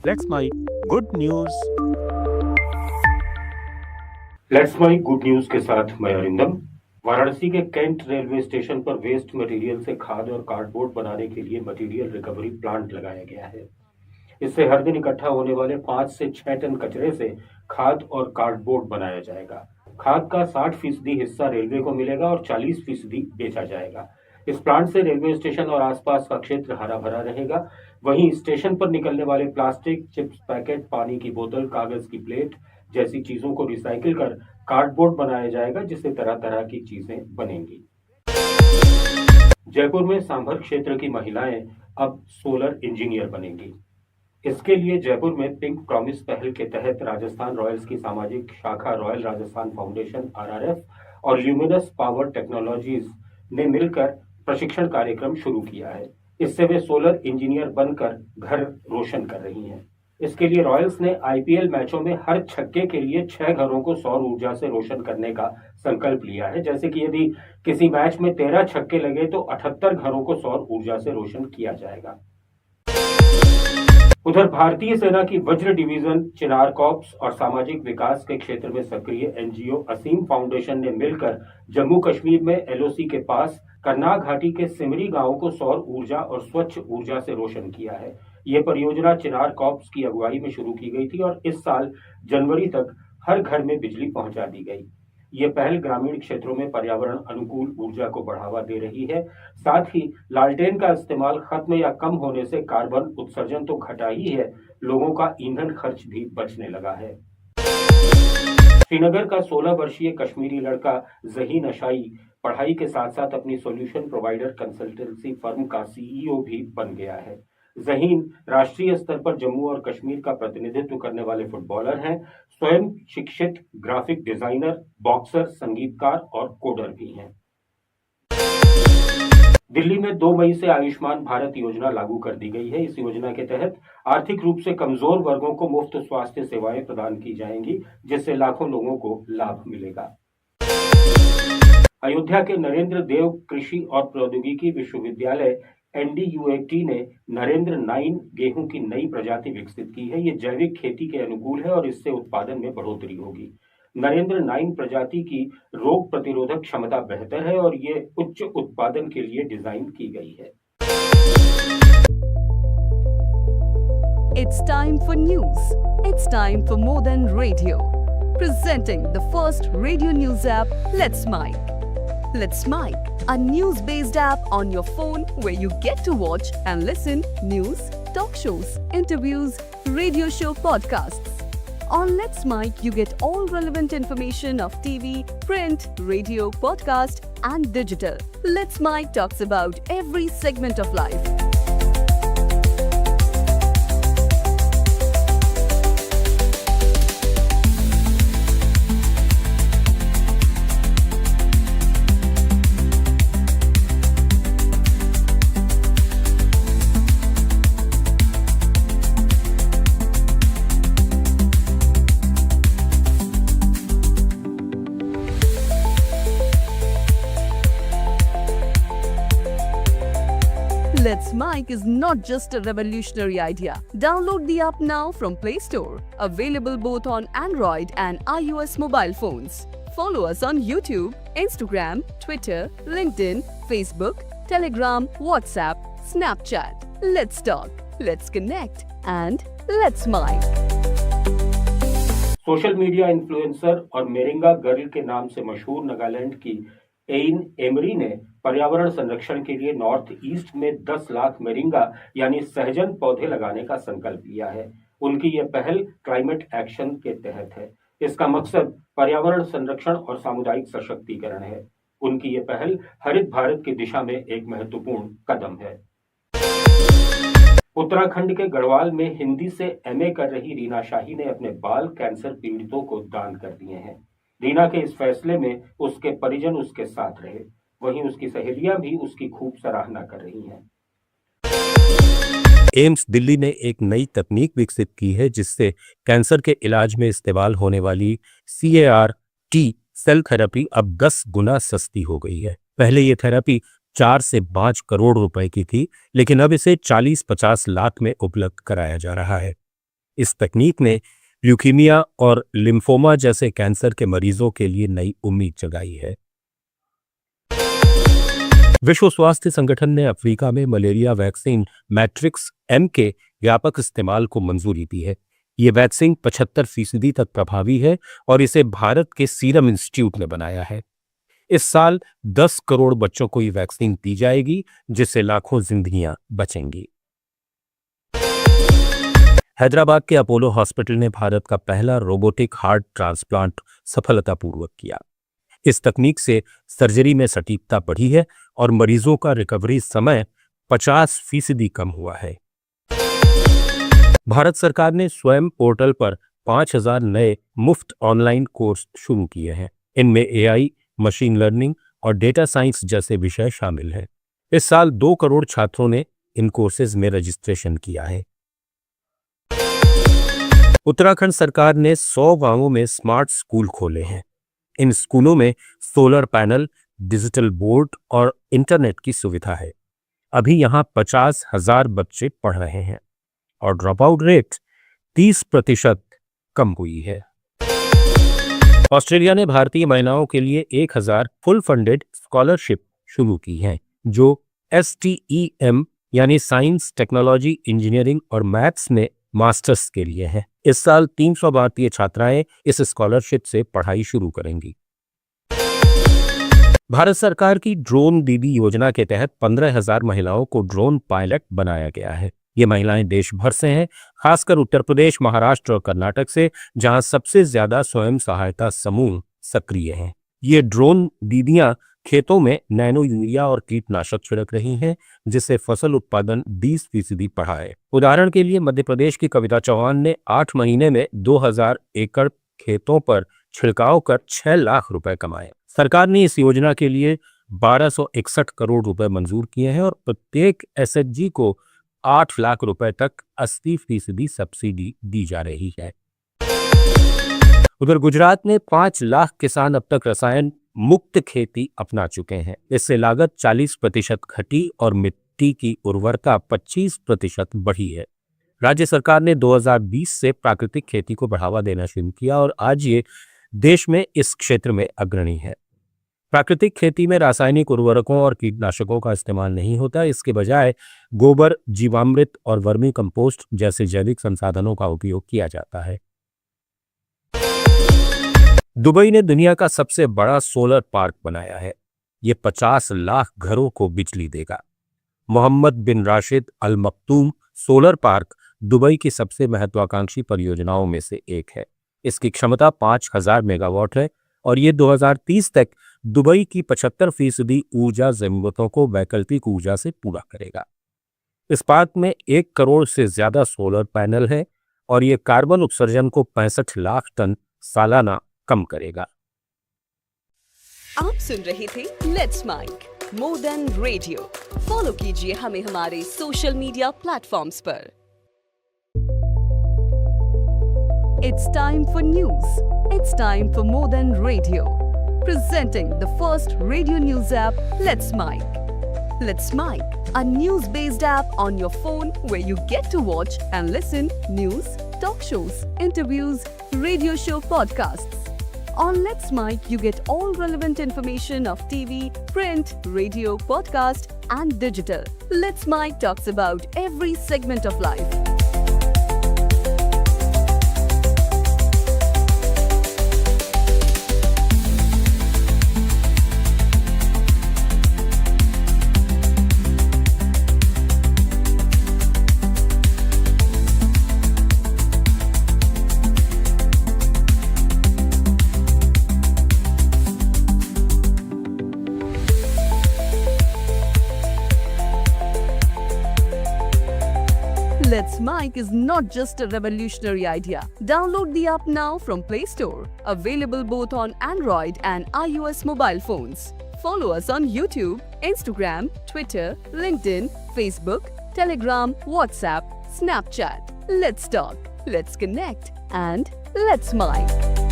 Let's My Good News. Let's my good news के साथ मैं अरिंदम। वाराणसी के कैंट रेलवे स्टेशन पर वेस्ट मटेरियल से खाद और कार्डबोर्ड बनाने के लिए मटेरियल रिकवरी प्लांट लगाया गया है। इससे हर दिन इकट्ठा होने वाले 5 से 6 टन कचरे से खाद और कार्डबोर्ड बनाया जाएगा। खाद का 60% हिस्सा रेलवे को मिलेगा और 40% बेचा जाएगा। इस प्लांट से रेलवे स्टेशन और आसपास का क्षेत्र हरा भरा रहेगा। वहीं स्टेशन पर निकलने वाले प्लास्टिक, चिप्स पैकेट, पानी की बोतल, कागज की प्लेट जैसी चीजों को रिसाइकिल कर कार्डबोर्ड बनाया जाएगा, जिससे तरह तरह की चीजें बनेंगी। जयपुर में सांभर क्षेत्र की महिलाएं अब सोलर इंजीनियर बनेंगी। इसके लिए जयपुर में पिंक प्रॉमिस पहल के तहत राजस्थान रॉयल्स की सामाजिक शाखा रॉयल राजस्थान फाउंडेशन RRF और ल्यूमिनस पावर टेक्नोलॉजीज ने मिलकर प्रशिक्षण कार्यक्रम शुरू किया है। इससे वे सोलर इंजीनियर बनकर घर रोशन कर रही हैं। इसके लिए रॉयल्स ने IPL मैचों में हर छक्के के लिए 6 घरों को सौर ऊर्जा से रोशन करने का संकल्प लिया है। जैसे कि यदि किसी मैच में 13 छक्के लगे तो 78 घरों को सौर ऊर्जा से रोशन किया जाएगा। उधर भारतीय सेना की वज्र डिवीजन, चिनार कॉर्प्स और सामाजिक विकास के क्षेत्र में सक्रिय NGO असीम फाउंडेशन ने मिलकर जम्मू कश्मीर में LOC के पास करनाल घाटी के सिमरी गांव को सौर ऊर्जा और स्वच्छ ऊर्जा से रोशन किया है। यह परियोजना चिनार कॉर्प्स की अगुवाई में शुरू की गई थी और इस साल जनवरी तक हर घर में बिजली पहुंचा दी गई। ये पहल ग्रामीण क्षेत्रों में पर्यावरण अनुकूल ऊर्जा को बढ़ावा दे रही है। साथ ही लालटेन का इस्तेमाल खत्म या कम होने से कार्बन उत्सर्जन तो घटा ही है, लोगों का ईंधन खर्च भी बचने लगा है। श्रीनगर का 16 वर्षीय कश्मीरी लड़का ज़हीन अशाई पढ़ाई के साथ साथ अपनी सॉल्यूशन प्रोवाइडर कंसल्टेंसी फर्म का CEO भी बन गया है। ज़हीन राष्ट्रीय स्तर पर जम्मू और कश्मीर का प्रतिनिधित्व करने वाले फुटबॉलर हैं। स्वयं शिक्षित ग्राफिक डिजाइनर, बॉक्सर, संगीतकार और कोडर भी हैं। दिल्ली में 2 मई से आयुष्मान भारत योजना लागू कर दी गई है। इस योजना के तहत आर्थिक रूप से कमजोर वर्गों को मुफ्त स्वास्थ्य सेवाएं प्रदान की जाएंगी, जिससे लाखों लोगों को लाभ मिलेगा। अयोध्या के नरेंद्र देव कृषि और प्रौद्योगिकी विश्वविद्यालय NDUAT ने नरेंद्र 9 गेहूं की नई प्रजाति विकसित की है। ये जैविक खेती के अनुकूल है और इससे उत्पादन में बढ़ोतरी होगी। नरेंद्र 9 प्रजाति की रोग प्रतिरोधक क्षमता बेहतर है और ये उच्च उत्पादन के लिए डिजाइन की गई है। It's time for news. It's time for more than radio. Presenting the first radio news app, Let's Mike. Let's Mike, a news-based app on your phone where you get to watch and listen news, talk shows, interviews, radio show podcasts. On Let's Mike, you get all relevant information of TV, print, radio, podcast, and digital. Let's Mike talks about every segment of life. Let's Mike is not just a revolutionary idea. Download the app now from Play Store. Available both on Android and iOS mobile phones. Follow us on YouTube, Instagram, Twitter, LinkedIn, Facebook, Telegram, WhatsApp, Snapchat. Let's talk, let's connect, and let's Mike. Social media influencer और मेरिंगा girl के नाम से मशहूर नागालैंड की एइन emery ने पर्यावरण संरक्षण के लिए नॉर्थ ईस्ट में 10 लाख मेरिंगा यानी सहजन पौधे लगाने का संकल्प लिया है। उनकी यह पहल क्लाइमेट एक्शन के तहत है। इसका मकसद पर्यावरण संरक्षण और सामुदायिक सशक्तिकरण है। उनकी यह पहल हरित भारत की दिशा में एक महत्वपूर्ण कदम है। उत्तराखंड के गढ़वाल में हिंदी से MA कर रही रीना शाही ने अपने बाल कैंसर पीड़ितों को दान कर दिए हैं। रीना के इस फैसले में उसके परिजन उसके साथ रहे, वहीं उसकी सहेलियां भी उसकी खूब सराहना कर रही हैं। एम्स दिल्ली ने एक नई तकनीक विकसित की है जिससे कैंसर के इलाज में इस्तेमाल होने वाली CAR-T सेल थेरेपी अब 10 गुना सस्ती हो गई है। पहले ये थेरेपी 4 से 5 करोड़ रुपए की थी, लेकिन अब इसे 40-50 लाख में उपलब्ध कराया जा रहा है। इस तकनीक ने ल्यूकीमिया और लिम्फोमा जैसे कैंसर के मरीजों के लिए नई उम्मीद जगाई है। विश्व स्वास्थ्य संगठन ने अफ्रीका में मलेरिया वैक्सीन मैट्रिक्स एम के व्यापक इस्तेमाल को मंजूरी दी है। ये वैक्सीन 75% तक प्रभावी है और इसे भारत के सीरम इंस्टीट्यूट ने बनाया है। इस साल 10 करोड़ बच्चों को ये वैक्सीन दी जाएगी, जिससे लाखों जिंदगियां बचेंगी। हैदराबाद के अपोलो हॉस्पिटल ने भारत का पहला रोबोटिक हार्ट ट्रांसप्लांट सफलतापूर्वक किया। इस तकनीक से सर्जरी में सटीकता बढ़ी है और मरीजों का रिकवरी समय 50% कम हुआ है। भारत सरकार ने स्वयं पोर्टल पर 5000 नए मुफ्त ऑनलाइन कोर्स शुरू किए हैं। इनमें AI, मशीन लर्निंग और डेटा साइंस जैसे विषय शामिल हैं। इस साल 2 करोड़ छात्रों ने इन कोर्सेज में रजिस्ट्रेशन किया है। उत्तराखंड सरकार ने 100 गांवों में स्मार्ट स्कूल खोले हैं। इन स्कूलों में सोलर पैनल, डिजिटल बोर्ड और इंटरनेट की सुविधा है। अभी यहां 50,000 बच्चे पढ़ रहे हैं और ड्रॉप आउट रेट 30% कम हुई है। ऑस्ट्रेलिया ने भारतीय महिलाओं के लिए 1000 फुल फंडेड स्कॉलरशिप शुरू की हैं, जो STEM यानी साइंस, टेक्नोलॉजी, इंजीनियरिंग और मैथ्स में मास्टर्स के लिए है। इस साल 300 भारतीय छात्राएं इस स्कॉलरशिप से पढ़ाई शुरू करेंगी। भारत सरकार की ड्रोन दीदी योजना के तहत 15,000 महिलाओं को ड्रोन पायलट बनाया गया है। ये महिलाएं देश भर से हैं, खासकर उत्तर प्रदेश, महाराष्ट्र और कर्नाटक से, जहां सबसे ज्यादा स्वयं सहायता समूह सक्रिय हैं। ये ड्रोन दीदियां खेतों में नैनो यूरिया और कीटनाशक छिड़क रही हैं, जिससे फसल उत्पादन 20% बढ़ा है। उदाहरण के लिए मध्य प्रदेश की कविता चौहान ने 8 महीने में 2000 एकड़ खेतों पर छिड़काव कर 6 लाख रुपए कमाए। सरकार ने इस योजना के लिए 1261 करोड़ रुपए मंजूर किए हैं और प्रत्येक SHG को 8 लाख रुपए तक 80% सब्सिडी दी जा रही है। उधर गुजरात में 5 लाख किसान अब तक रसायन मुक्त खेती अपना चुके हैं। इससे लागत 40% घटी और मिट्टी की उर्वरता 25% बढ़ी है। राज्य सरकार ने 2020 से प्राकृतिक खेती को बढ़ावा देना शुरू किया और आज ये देश में इस क्षेत्र में अग्रणी है। प्राकृतिक खेती में रासायनिक उर्वरकों और कीटनाशकों का इस्तेमाल नहीं होता। इसके बजाय गोबर, जीवामृत और वर्मी कंपोस्ट जैसे जैविक संसाधनों का उपयोग किया जाता है। दुबई ने दुनिया का सबसे बड़ा सोलर पार्क बनाया है। ये 50 लाख घरों को बिजली देगा। मोहम्मद बिन राशिद अल मक्तूम सोलर पार्क दुबई की सबसे महत्वाकांक्षी परियोजनाओं में से एक है। इसकी क्षमता 5000 मेगावाट है और ये 2030 तक दुबई की 75% ऊर्जा जरूरतों को वैकल्पिक ऊर्जा से पूरा करेगा। इस पार्क में 1 करोड़ से ज्यादा सोलर पैनल है और ये कार्बन उत्सर्जन को 65 लाख टन सालाना कम करेगा। आप सुन रहे थे let's make more than radio. Follow कीजिए हमें हमारे सोशल मीडिया प्लेटफॉर्म्स पर। It's time for news. It's time for more than radio. Presenting the first radio news app, Let's Mic. Let's Mic, a news-based app on your phone where you get to watch and listen news, talk shows, interviews, radio show podcasts. On Let's Mic, you get all relevant information of TV, print, radio, podcast, and digital. Let's Mic talks about every segment of life. Let's Mic is not just a revolutionary idea. Download the app now from Play Store. Available both on Android and iOS mobile phones. Follow us on YouTube, Instagram, Twitter, LinkedIn, Facebook, Telegram, WhatsApp, Snapchat. Let's talk, let's connect, and let's Mic.